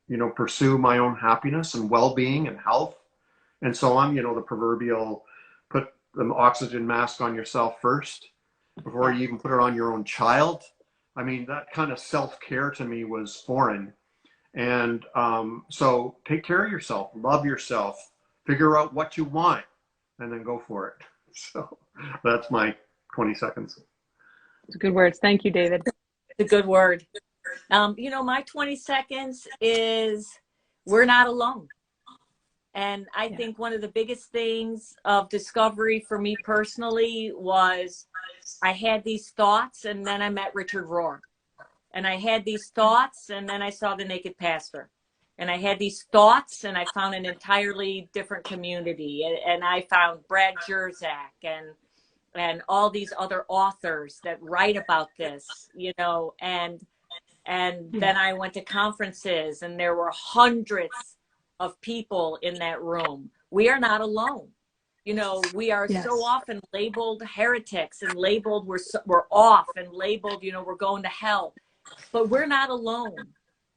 you know, pursue my own happiness and well-being and health and so on, you know, the proverbial put the oxygen mask on yourself first before you even put it on your own child. I mean, that kind of self-care to me was foreign. And so take care of yourself, love yourself, figure out what you want, and then go for it. So that's my 20 seconds. It's good words. Thank you, David. It's a good word. You know, my 20 seconds is we're not alone. And I think one of the biggest things of discovery for me personally was I had these thoughts, and then I met Richard Rohr. And I had these thoughts, and then I saw the Naked Pastor. And I had these thoughts, and I found an entirely different community. And I found Brad Jersak and all these other authors that write about this, you know. And then I went to conferences, and there were hundreds of people in that room. We are not alone. You know, we are so often labeled heretics and labeled we're off and labeled, you know, we're going to hell. But we're not alone.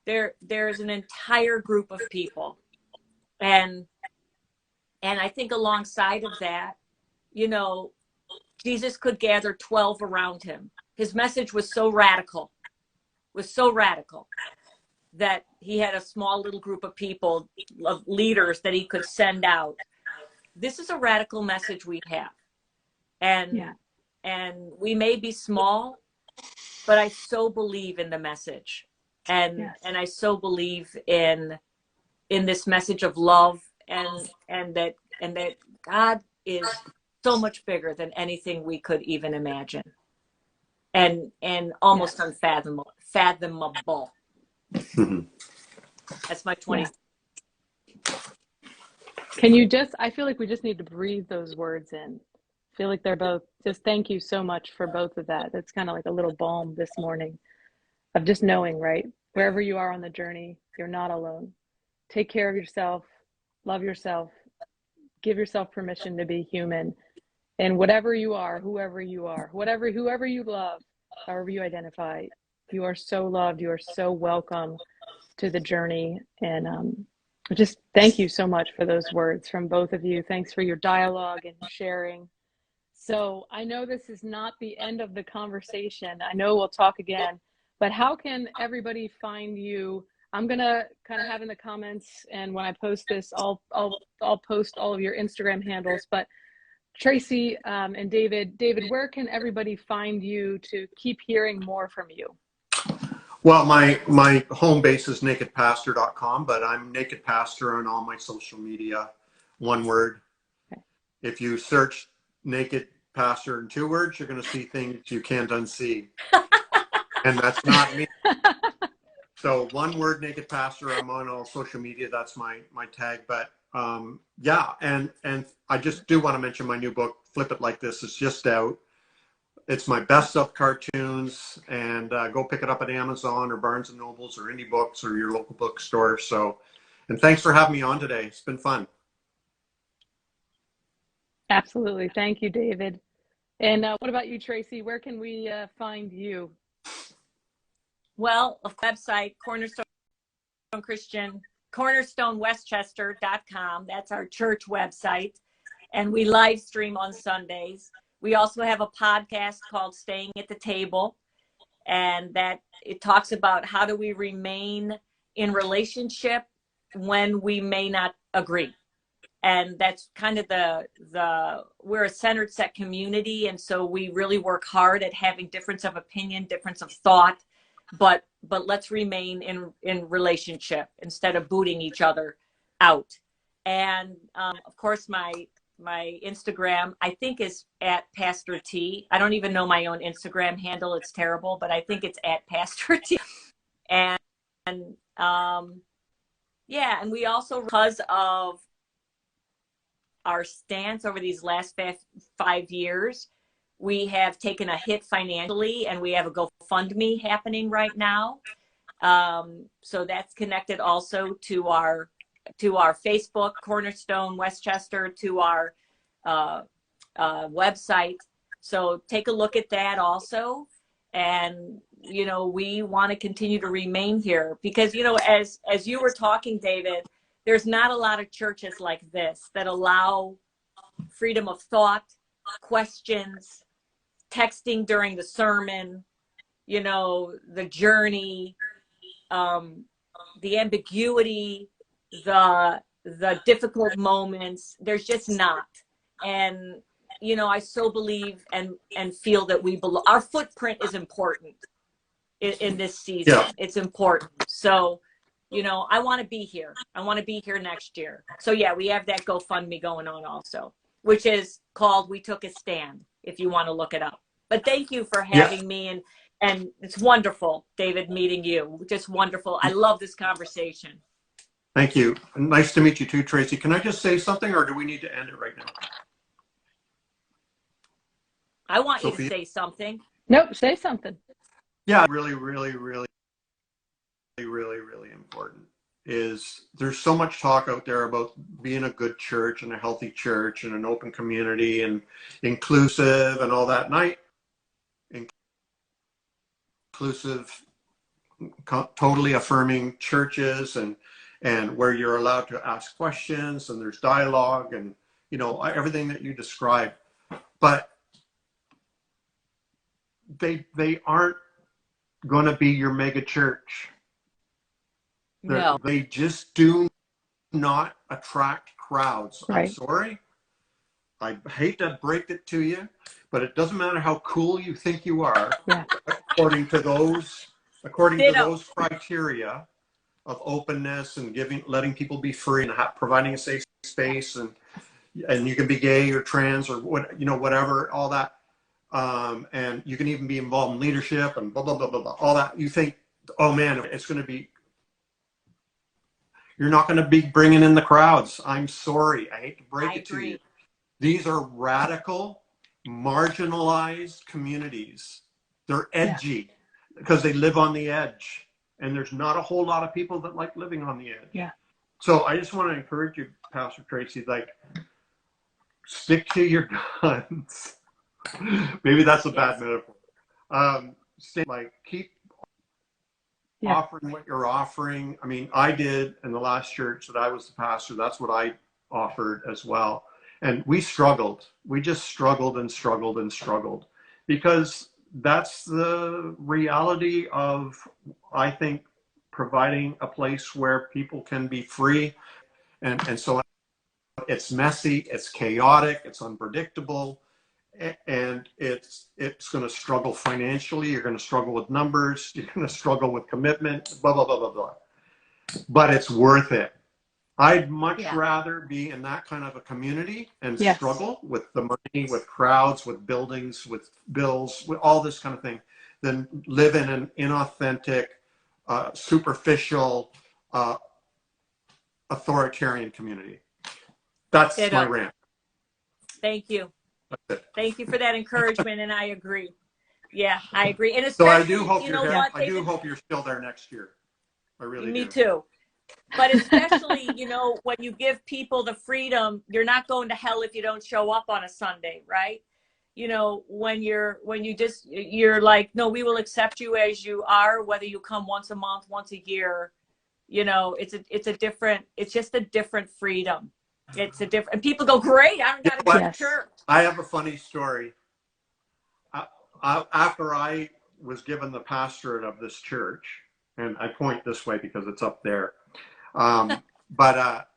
There's an entire group of people. And I think alongside of that, you know, Jesus could gather 12 around him. His message was so radical that he had a small little group of people, of leaders that he could send out. This is a radical message we have. And we may be small, but I so believe in the message. And I so believe in this message of love and that God is so much bigger than anything we could even imagine. And almost unfathomable. That's my 20. Can you I feel like we just need to breathe those words in. I feel like they're both, just thank you so much for both of that. It's kind of like a little balm this morning of just knowing, right? Wherever you are on the journey, you're not alone. Take care of yourself, love yourself, give yourself permission to be human. And whatever you are, whoever you are, whoever you love, however you identify, you are so loved. You are so welcome to the journey. And just thank you so much for those words from both of you. Thanks for your dialogue and sharing. So I know this is not the end of the conversation. I know we'll talk again, but how can everybody find you? I'm going to kind of have in the comments, and when I post this, I'll post all of your Instagram handles. But Tracy and David, where can everybody find you to keep hearing more from you? Well, my home base is nakedpastor.com, but I'm Naked Pastor on all my social media, one word. Okay. If you search Naked Pastor in 2 words, you're going to see things you can't unsee. And that's not me. So one word, Naked Pastor. I'm on all social media. That's my tag. But yeah, and I just do want to mention my new book, Flip It Like This. It's just out. It's my best of cartoons, and go pick it up at Amazon or Barnes & Nobles or Indie Books or your local bookstore. So, and thanks for having me on today. It's been fun. Absolutely. Thank you, David. And what about you, Tracy? Where can we find you? Well, a website, cornerstonewestchester.com. That's our church website. And we live stream on Sundays. We also have a podcast called Staying at the Table. And that it talks about how do we remain in relationship when we may not agree. And that's kind of we're a centered set community. And so we really work hard at having difference of opinion, difference of thought, but let's remain in relationship instead of booting each other out. And of course, my Instagram, I think, is at Pastor T. I don't even know my own Instagram handle. It's terrible, but I think it's at Pastor T. And yeah, and we also, because of our stance over these last 5 years, we have taken a hit financially, and we have a GoFundMe happening right now. So that's connected also to our Facebook, Cornerstone Westchester, to our website. So take a look at that also. And, you know, we want to continue to remain here because, you know, as you were talking, David, there's not a lot of churches like this that allow freedom of thought, questions, texting during the sermon, you know, the journey, ambiguity, the difficult moments. There's just not. And you know, I so believe and feel that we belong. Our footprint is important in this season. Yeah. It's important. So, you know, I want to be here. I want to be here next year. So yeah, we have that GoFundMe going on also, which is called "We Took a Stand," if you want to look it up. But thank you for having me, and it's wonderful, David, meeting you. Just wonderful. I love this conversation. Thank you. Nice to meet you too, Tracy. Can I just say something, or do we need to end it right now? I want Sophia? you to say something. Nope, say something. Yeah, really, really, really, really, really important is there's so much talk out there about being a good church and a healthy church and an open community and inclusive and all that. Inclusive, totally affirming churches and where you're allowed to ask questions and there's dialogue and, you know, everything that you described. But they aren't going to be your mega church. No. They just do not attract crowds. Right. I'm sorry. I hate to break it to you, but it doesn't matter how cool you think you are. Yeah. According to those criteria of openness and letting people be free and providing a safe space and you can be gay or trans or whatever, all that. And you can even be involved in leadership and blah, blah, blah, blah, blah, all that. You think, oh man, you're not going to be bringing in the crowds. I'm sorry. I hate to break it to you. These are radical, marginalized communities. They're edgy because they live on the edge. And there's not a whole lot of people that like living on the edge. Yeah. So I just want to encourage you, Pastor Tracy, like, stick to your guns. Maybe that's a bad metaphor. Keep offering what you're offering. I mean, I did in the last church that I was the pastor. That's what I offered as well. And we struggled. We just struggled and struggled and struggled because that's the reality of, I think, providing a place where people can be free. And so it's messy, it's chaotic, it's unpredictable. And it's going to struggle financially. You're going to struggle with numbers. You're going to struggle with commitment, blah, blah, blah, blah, blah. But it's worth it. I'd much rather be in that kind of a community and struggle with the money, with crowds, with buildings, with bills, with all this kind of thing, than live in an inauthentic, superficial, authoritarian community. That's my rant. Thank you. Thank you for that encouragement, and I agree. Yeah, I agree. And so I do hope I do hope you're still there next year. I really do. Me too. But especially, you know, when you give people the freedom, you're not going to hell if you don't show up on a Sunday, right? You know, when you're like, no, we will accept you as you are, whether you come once a month, once a year. You know, it's just a different freedom. It's a different, and people go, great, I don't got to go to church. I have a funny story. After I was given the pastorate of this church, and I point this way because it's up there, but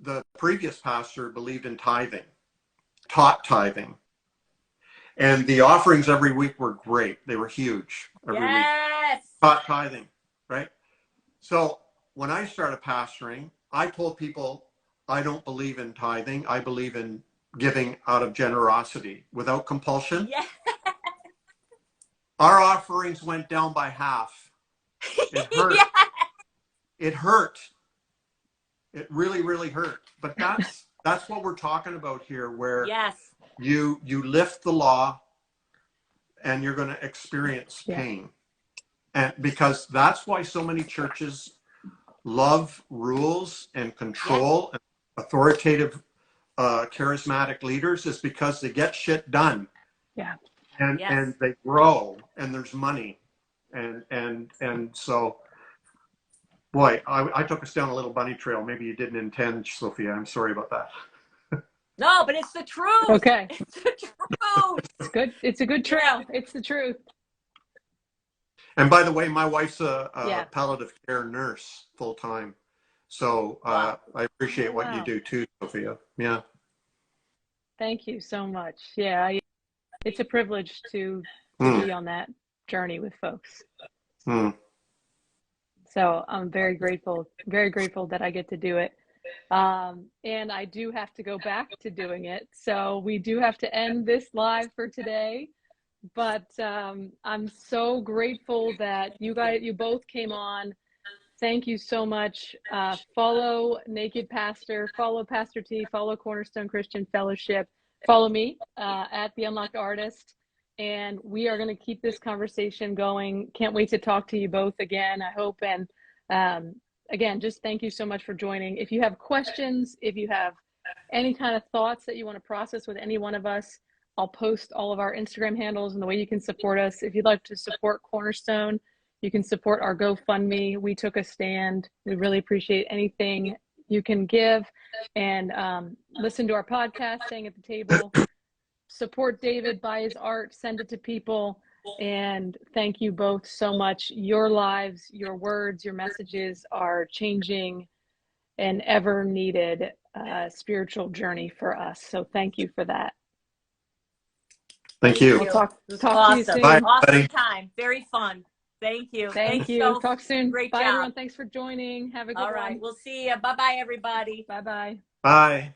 the previous pastor believed in tithing, taught tithing, and the offerings every week were great. They were huge every week. Taught tithing, right? So when I started pastoring, I told people I don't believe in tithing. I believe in giving out of generosity without compulsion. Yeah. Our offerings went down by half. It hurt. It hurt. It really, really hurt. But that's what we're talking about here, where you lift the law and you're going to experience pain. And because that's why so many churches love rules and control and authoritative, charismatic leaders, is because they get shit done. Yeah. And they grow and there's money. And so, boy, I took us down a little bunny trail. Maybe you didn't intend, Sophia. I'm sorry about that. No, but it's the truth. Okay. It's the truth. It's good. It's a good trail. It's the truth. And by the way, my wife's a Yeah. palliative care nurse full time. So Wow. I appreciate what you Wow. do too, Sophia. Yeah. Thank you so much. Yeah, it's a privilege to Mm. be on that journey with folks. Mm. So I'm very grateful that I get to do it. And I do have to go back to doing it. So we do have to end this live for today. But I'm so grateful that you both came on. Thank you so much. Follow Naked Pastor, follow Pastor T, follow Cornerstone Christian Fellowship, follow me at The Unlocked Artist. And we are going to keep this conversation going. Can't wait to talk to you both again, I hope. And again, just thank you so much for joining. If you have questions, if you have any kind of thoughts that you want to process with any one of us, I'll post all of our Instagram handles and the way you can support us. If you'd like to support Cornerstone, you can support our GoFundMe. We took a stand. We really appreciate anything you can give. And listen to our podcast, Staying at the Table. Support David, buy his art, send it to people. And thank you both so much. Your lives, your words, your messages are changing an ever needed spiritual journey for us. So thank you for that. Thank you. We'll talk Awesome. to you soon. Bye, Awesome buddy. time. Very fun. Thank you. Thank you. Soph. Talk soon. Great Bye, job. everyone. Thanks for joining. Have a good one. All right. We'll see you. Bye-bye, everybody. Bye-bye. Bye.